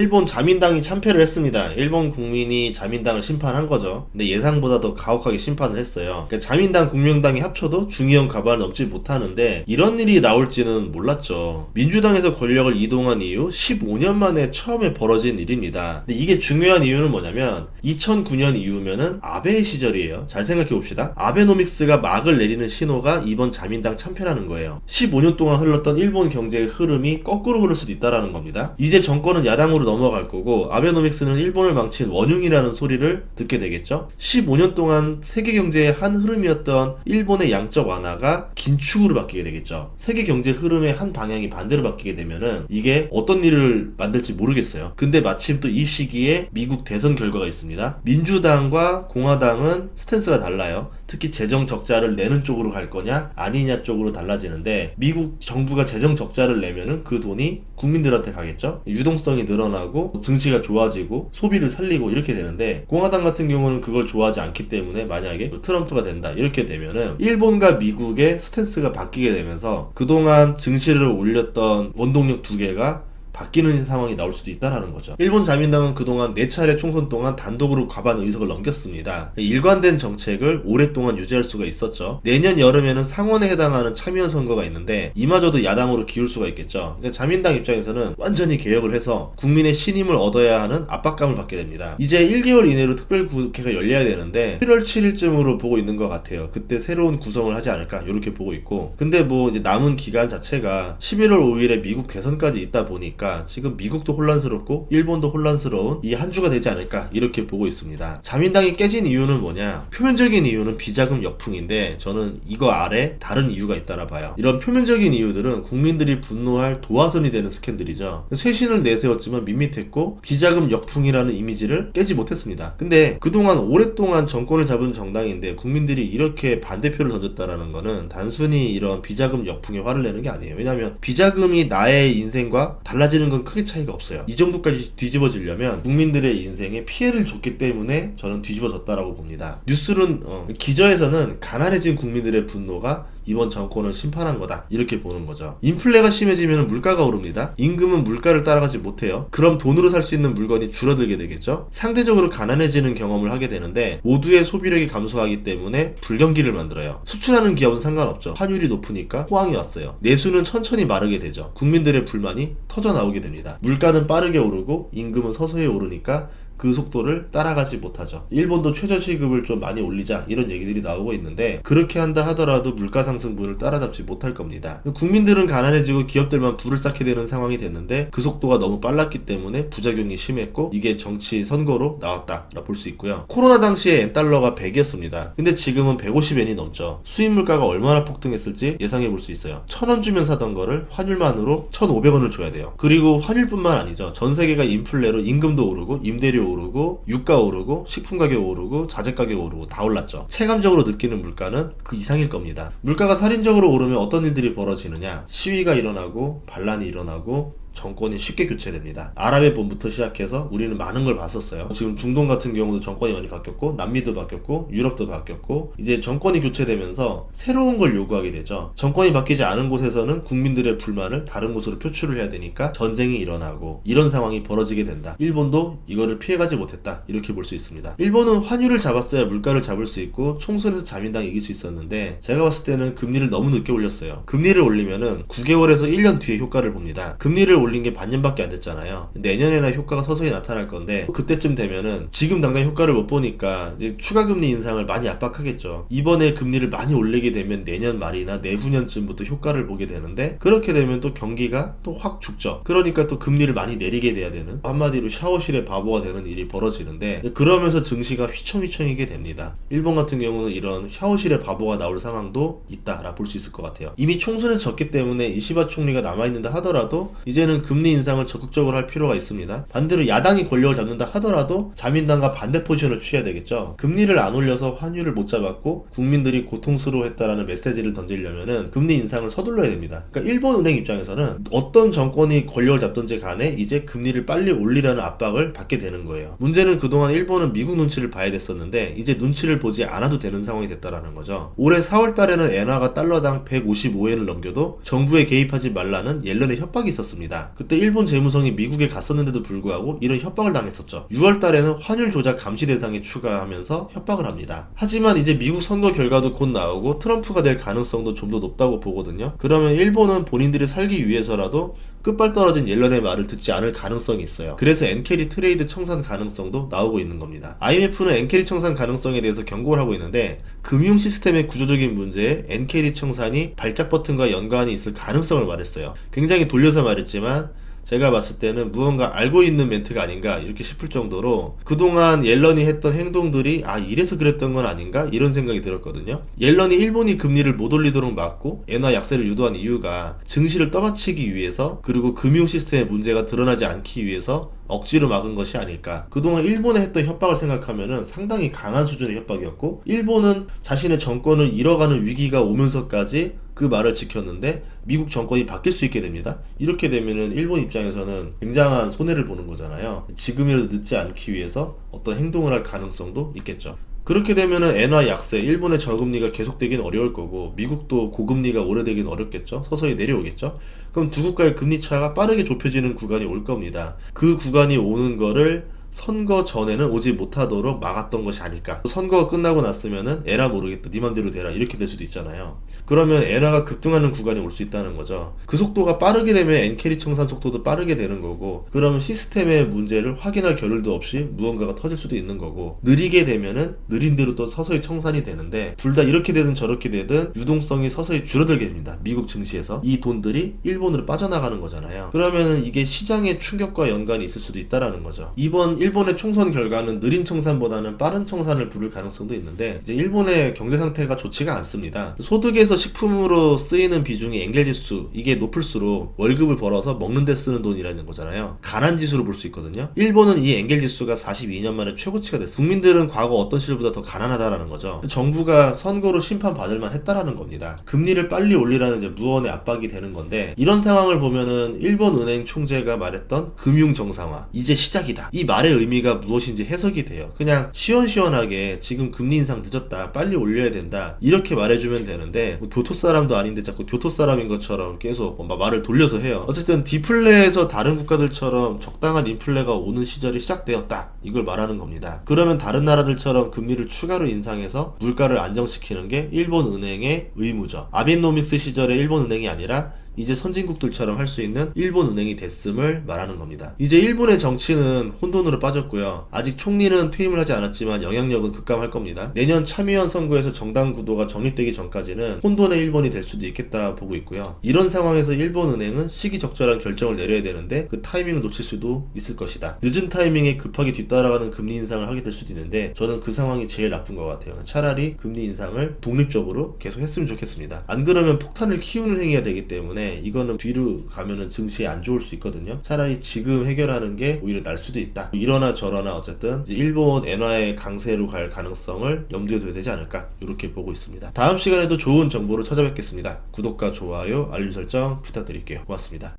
일본 자민당이 참패를 했습니다. 일본 국민이 자민당을 심판한 거죠. 근데 예상보다 더 가혹하게 심판을 했어요. 그러니까 자민당, 국민당이 합쳐도 중의원 가반을 넘지 못하는데 이런 일이 나올지는 몰랐죠. 민주당에서 권력을 이동한 이후 15년 만에 처음에 벌어진 일입니다. 근데 이게 중요한 이유는 뭐냐면 2009년 이후면은 아베 시절이에요. 잘 생각해 봅시다. 아베노믹스가 막을 내리는 신호가 이번 자민당 참패라는 거예요. 15년 동안 흘렀던 일본 경제의 흐름이 거꾸로 흐를 수도 있다라는 겁니다. 이제 정권은 야당으로 넘어갈 거고 아베노믹스는 일본을 망친 원흉이라는 소리를 듣게 되겠죠. 15년 동안 세계 경제의 한 흐름이었던 일본의 양적 완화가 긴축으로 바뀌게 되겠죠. 세계 경제 흐름의 한 방향이 반대로 바뀌게 되면은 이게 어떤 일을 만들지 모르겠어요. 근데 마침 또 이 시기에 미국 대선 결과가 있습니다. 민주당과 공화당은 스탠스가 달라요. 특히 재정 적자를 내는 쪽으로 갈 거냐 아니냐 쪽으로 달라지는데 미국 정부가 재정 적자를 내면은 그 돈이 국민들한테 가겠죠. 유동성이 늘어나고 증시가 좋아지고 소비를 살리고 이렇게 되는데 공화당 같은 경우는 그걸 좋아하지 않기 때문에 만약에 트럼프가 된다 이렇게 되면은 일본과 미국의 스탠스가 바뀌게 되면서 그동안 증시를 올렸던 원동력 두 개가 바뀌는 상황이 나올 수도 있다는 거죠. 일본 자민당은 그동안 4차례 총선 동안 단독으로 과반 의석을 넘겼습니다. 일관된 정책을 오랫동안 유지할 수가 있었죠. 내년 여름에는 상원에 해당하는 참의원 선거가 있는데 이마저도 야당으로 기울 수가 있겠죠. 그러니까 자민당 입장에서는 완전히 개혁을 해서 국민의 신임을 얻어야 하는 압박감을 받게 됩니다. 이제 1개월 이내로 특별국회가 열려야 되는데 1월 7일쯤으로 보고 있는 것 같아요. 그때 새로운 구성을 하지 않을까 이렇게 보고 있고 근데 뭐 이제 남은 기간 자체가 11월 5일에 미국 대선까지 있다 보니까 지금 미국도 혼란스럽고 일본도 혼란스러운 이 한 주가 되지 않을까 이렇게 보고 있습니다. 자민당이 깨진 이유는 뭐냐? 표면적인 이유는 비자금 역풍인데 저는 이거 아래 다른 이유가 있다라 봐요. 이런 표면적인 이유들은 국민들이 분노할 도화선이 되는 스캔들이죠. 쇄신을 내세웠지만 밋밋했고 비자금 역풍이라는 이미지를 깨지 못했습니다. 근데 그동안 오랫동안 정권을 잡은 정당인데 국민들이 이렇게 반대표를 던졌다라는 거는 단순히 이런 비자금 역풍에 화를 내는 게 아니에요. 왜냐하면 비자금이 나의 인생과 달라지는 건 크게 차이가 없어요. 이 정도까지 뒤집어지려면 국민들의 인생에 피해를 줬기 때문에 저는 뒤집어졌다라고 봅니다. 뉴스는 기저에서는 가난해진 국민들의 분노가 이번 정권을 심판한 거다 이렇게 보는 거죠. 인플레가 심해지면 물가가 오릅니다. 임금은 물가를 따라가지 못해요. 그럼 돈으로 살 수 있는 물건이 줄어들게 되겠죠. 상대적으로 가난해지는 경험을 하게 되는데 모두의 소비력이 감소하기 때문에 불경기를 만들어요. 수출하는 기업은 상관없죠. 환율이 높으니까 호황이 왔어요. 내수는 천천히 마르게 되죠. 국민들의 불만이 터져나오게 됩니다. 물가는 빠르게 오르고 임금은 서서히 오르니까 그 속도를 따라가지 못하죠. 일본도 최저시급을 좀 많이 올리자 이런 얘기들이 나오고 있는데 그렇게 한다 하더라도 물가 상승분을 따라잡지 못할 겁니다. 국민들은 가난해지고 기업들만 불을 쌓게 되는 상황이 됐는데 그 속도가 너무 빨랐기 때문에 부작용이 심했고 이게 정치 선거로 나왔다라 볼 수 있고요. 코로나 당시에 엔달러가 100이었습니다. 근데 지금은 150엔이 넘죠. 수입 물가가 얼마나 폭등했을지 예상해 볼 수 있어요. 1000원 주면 사던 거를 환율만으로 1500원을 줘야 돼요. 그리고 환율뿐만 아니죠. 전 세계가 인플레로 임금도 오르고 임대료 오르고 유가 오르고 식품 가격 오르고 자재 가격 오르고 다 올랐죠. 체감적으로 느끼는 물가는 그 이상일 겁니다. 물가가 살인적으로 오르면 어떤 일들이 벌어지느냐? 시위가 일어나고 반란이 일어나고 정권이 쉽게 교체됩니다. 아랍의 봄부터 시작해서 우리는 많은 걸 봤었어요. 지금 중동 같은 경우도 정권이 많이 바뀌었고 남미도 바뀌었고 유럽도 바뀌었고 이제 정권이 교체되면서 새로운 걸 요구하게 되죠. 정권이 바뀌지 않은 곳에서는 국민들의 불만을 다른 곳으로 표출을 해야 되니까 전쟁이 일어나고 이런 상황이 벌어지게 된다. 일본도 이거를 피해가지 못했다 이렇게 볼 수 있습니다. 일본은 환율을 잡았어야 물가를 잡을 수 있고 총선에서 자민당이 이길 수 있었는데 제가 봤을 때는 금리를 너무 늦게 올렸어요. 금리를 올리면은 9개월에서 1년 뒤에 효과를 봅니다. 금리를 올린 게 반년밖에 안 됐잖아요. 내년에나 효과가 서서히 나타날 건데 그때쯤 되면은 지금 당장 효과를 못 보니까 이제 추가 금리 인상을 많이 압박하겠죠. 이번에 금리를 많이 올리게 되면 내년 말이나 내후년쯤부터 효과를 보게 되는데 그렇게 되면 또 경기가 또 확 죽죠. 그러니까 또 금리를 많이 내리게 돼야 되는 한마디로 샤워실의 바보가 되는 일이 벌어지는데 그러면서 증시가 휘청휘청이게 됩니다. 일본 같은 경우는 이런 샤워실의 바보가 나올 상황도 있다라 볼 수 있을 것 같아요. 이미 총선에서 졌기 때문에 이시바 총리가 남아있는다 하더라도 이제는 금리 인상을 적극적으로 할 필요가 있습니다. 반대로 야당이 권력을 잡는다 하더라도 자민당과 반대 포지션을 취해야 되겠죠. 금리를 안 올려서 환율을 못 잡았고 국민들이 고통스러워했다라는 메시지를 던지려면은 금리 인상을 서둘러야 됩니다. 그러니까 일본 은행 입장에서는 어떤 정권이 권력을 잡든지 간에 이제 금리를 빨리 올리라는 압박을 받게 되는 거예요. 문제는 그동안 일본은 미국 눈치를 봐야 됐었는데 이제 눈치를 보지 않아도 되는 상황이 됐다라는 거죠. 올해 4월 달에는 엔화가 달러당 155엔을 넘겨도 정부에 개입하지 말라는 옐런의 협박이 있었습니다. 겁니다. 그때 일본 재무성이 미국에 갔었는데도 불구하고 이런 협박을 당했었죠. 6월 달에는 환율 조작 감시 대상에 추가하면서 협박을 합니다. 하지만 이제 미국 선거 결과도 곧 나오고 트럼프가 될 가능성도 좀 더 높다고 보거든요. 그러면 일본은 본인들이 살기 위해서라도 끝발 떨어진 옐런의 말을 듣지 않을 가능성이 있어요. 그래서 엔캐리 트레이드 청산 가능성도 나오고 있는 겁니다. IMF는 엔캐리 청산 가능성에 대해서 경고를 하고 있는데 금융 시스템의 구조적인 문제에 엔캐리 청산이 발작 버튼과 연관이 있을 가능성을 말했어요. 굉장히 돌려서 말했지만 제가 봤을 때는 무언가 알고 있는 멘트가 아닌가 이렇게 싶을 정도로 그동안 옐런이 했던 행동들이 이래서 그랬던 건 아닌가 이런 생각이 들었거든요. 옐런이 일본이 금리를 못 올리도록 막고 엔화 약세를 유도한 이유가 증시를 떠받치기 위해서 그리고 금융 시스템의 문제가 드러나지 않기 위해서 억지로 막은 것이 아닐까. 그동안 일본에 했던 협박을 생각하면은 상당히 강한 수준의 협박이었고 일본은 자신의 정권을 잃어가는 위기가 오면서까지 그 말을 지켰는데 미국 정권이 바뀔 수 있게 됩니다. 이렇게 되면은 일본 입장에서는 굉장한 손해를 보는 거잖아요. 지금이라도 늦지 않기 위해서 어떤 행동을 할 가능성도 있겠죠. 그렇게 되면은 엔화 약세, 일본의 저금리가 계속되긴 어려울 거고 미국도 고금리가 오래되긴 어렵겠죠. 서서히 내려오겠죠. 그럼 두 국가의 금리 차가 빠르게 좁혀지는 구간이 올 겁니다. 그 구간이 오는 거를 선거 전에는 오지 못하도록 막았던 것이 아닐까. 선거가 끝나고 났으면은 에라 모르겠다, 네 맘대로 되라 이렇게 될 수도 있잖아요. 그러면 엔화가 급등하는 구간이 올 수 있다는 거죠. 그 속도가 빠르게 되면 엔캐리 청산 속도도 빠르게 되는 거고 그러면 시스템의 문제를 확인할 겨를도 없이 무언가가 터질 수도 있는 거고 느리게 되면은 느린 대로 또 서서히 청산이 되는데 둘 다 이렇게 되든 저렇게 되든 유동성이 서서히 줄어들게 됩니다. 미국 증시에서 이 돈들이 일본으로 빠져나가는 거잖아요. 그러면은 이게 시장의 충격과 연관이 있을 수도 있다라는 거죠. 이번 일본의 총선 결과는 느린 청산보다는 빠른 청산을 부를 가능성도 있는데 이제 일본의 경제 상태가 좋지가 않습니다. 소득에서 식품으로 쓰이는 비중이 엔겔지수 이게 높을수록 월급을 벌어서 먹는 데 쓰는 돈이라는 거잖아요. 가난지수로 볼 수 있거든요. 일본은 이 엔겔지수가 42년 만에 최고치가 됐어요. 국민들은 과거 어떤 시절보다 더 가난하다라는 거죠. 정부가 선거로 심판받을 만 했다라는 겁니다. 금리를 빨리 올리라는 이제 무언의 압박이 되는 건데 이런 상황을 보면은 일본 은행 총재가 말했던 금융 정상화 이제 시작이다. 이 말의 의미가 무엇인지 해석이 돼요. 그냥 시원시원하게 지금 금리 인상 늦었다. 빨리 올려야 된다. 이렇게 말해주면 되는데 뭐 교토 사람도 아닌데 자꾸 교토 사람인 것처럼 계속 말을 돌려서 해요. 어쨌든 디플레에서 다른 국가들처럼 적당한 인플레가 오는 시절이 시작되었다. 이걸 말하는 겁니다. 그러면 다른 나라들처럼 금리를 추가로 인상해서 물가를 안정시키는 게 일본 은행의 의무죠. 아베노믹스 시절의 일본 은행이 아니라 이제 선진국들처럼 할 수 있는 일본 은행이 됐음을 말하는 겁니다. 이제 일본의 정치는 혼돈으로 빠졌고요. 아직 총리는 퇴임을 하지 않았지만 영향력은 급감할 겁니다. 내년 참의원 선거에서 정당 구도가 정립되기 전까지는 혼돈의 일본이 될 수도 있겠다 보고 있고요. 이런 상황에서 일본 은행은 시기적절한 결정을 내려야 되는데 그 타이밍을 놓칠 수도 있을 것이다. 늦은 타이밍에 급하게 뒤따라가는 금리 인상을 하게 될 수도 있는데 저는 그 상황이 제일 나쁜 것 같아요. 차라리 금리 인상을 독립적으로 계속 했으면 좋겠습니다. 안 그러면 폭탄을 키우는 행위가 되기 때문에 이거는 뒤로 가면은 증시에 안 좋을 수 있거든요. 차라리 지금 해결하는 게 오히려 날 수도 있다. 이러나 저러나 어쨌든 이제 일본 엔화의 강세로 갈 가능성을 염두에 둬야 되지 않을까 이렇게 보고 있습니다. 다음 시간에도 좋은 정보로 찾아뵙겠습니다. 구독과 좋아요, 알림 설정 부탁드릴게요. 고맙습니다.